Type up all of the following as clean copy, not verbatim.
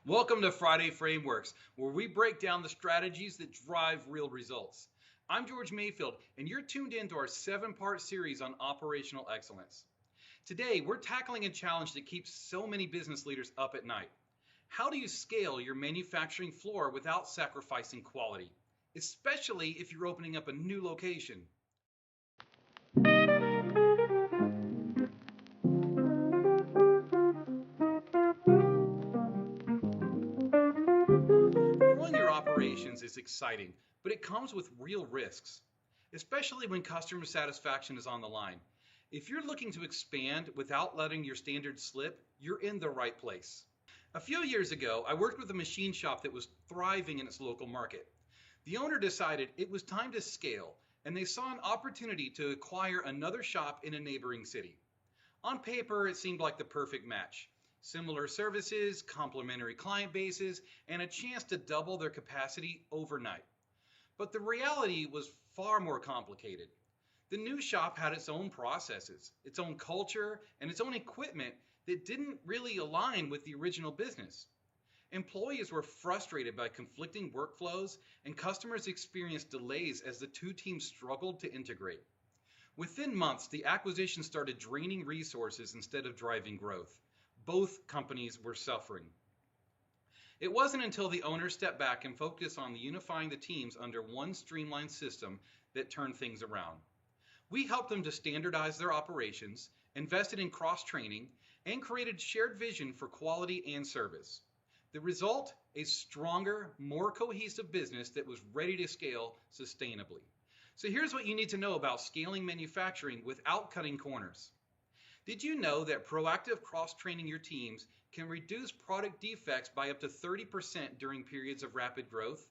Welcome to Friday Frameworks, where we break down the strategies that drive real results. I'm George Mayfield, and you're tuned in to our 7-part series on operational excellence. Today, we're tackling a challenge that keeps so many business leaders up at night. How do you scale your manufacturing floor without sacrificing quality, especially if you're opening up a new location? Growing your operations is exciting, but it comes with real risks, especially when customer satisfaction is on the line. If you're looking to expand without letting your standards slip, you're in the right place. A few years ago, I worked with a machine shop that was thriving in its local market. The owner decided it was time to scale, and they saw an opportunity to acquire another shop in a neighboring city. On paper, it seemed like the perfect match. Similar services, complementary client bases, and a chance to double their capacity overnight. But the reality was far more complicated. The new shop had its own processes, its own culture, and its own equipment that didn't really align with the original business. Employees were frustrated by conflicting workflows, and customers experienced delays as the two teams struggled to integrate. Within months, the acquisition started draining resources instead of driving growth. Both companies were suffering. It wasn't until the owner stepped back and focused on unifying the teams under one streamlined system that turned things around. We helped them to standardize their operations, invested in cross-training, and created shared vision for quality and service. The result? A stronger, more cohesive business that was ready to scale sustainably. So here's what you need to know about scaling manufacturing without cutting corners. Did you know that proactive cross-training your teams can reduce product defects by up to 30% during periods of rapid growth?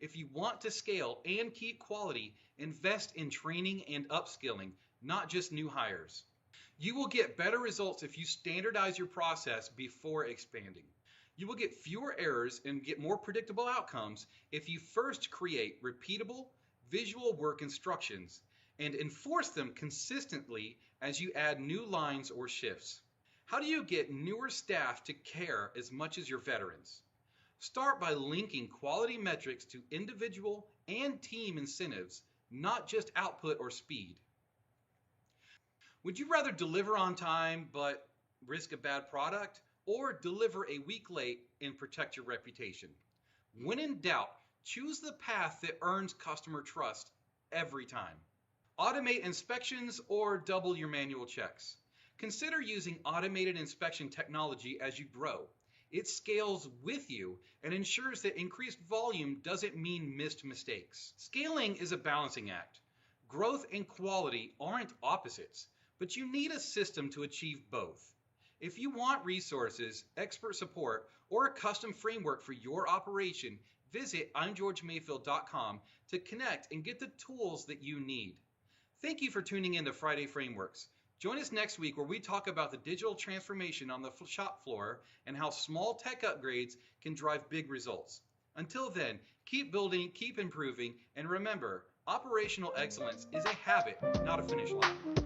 If you want to scale and keep quality, invest in training and upskilling, not just new hires. You will get better results if you standardize your process before expanding. You will get fewer errors and get more predictable outcomes if you first create repeatable, visual work instructions and enforce them consistently as you add new lines or shifts. How do you get newer staff to care as much as your veterans? Start by linking quality metrics to individual and team incentives, not just output or speed. Would you rather deliver on time but risk a bad product, or deliver a week late and protect your reputation? When in doubt, choose the path that earns customer trust every time. Automate inspections or double your manual checks. Consider using automated inspection technology as you grow. It scales with you and ensures that increased volume doesn't mean missed mistakes. Scaling is a balancing act. Growth and quality aren't opposites, but you need a system to achieve both. If you want resources, expert support, or a custom framework for your operation, visit imgeorgemayfield.com to connect and get the tools that you need. Thank you for tuning in to Friday Frameworks. Join us next week where we talk about the digital transformation on the shop floor and how small tech upgrades can drive big results. Until then, keep building, keep improving, and remember, operational excellence is a habit, not a finish line.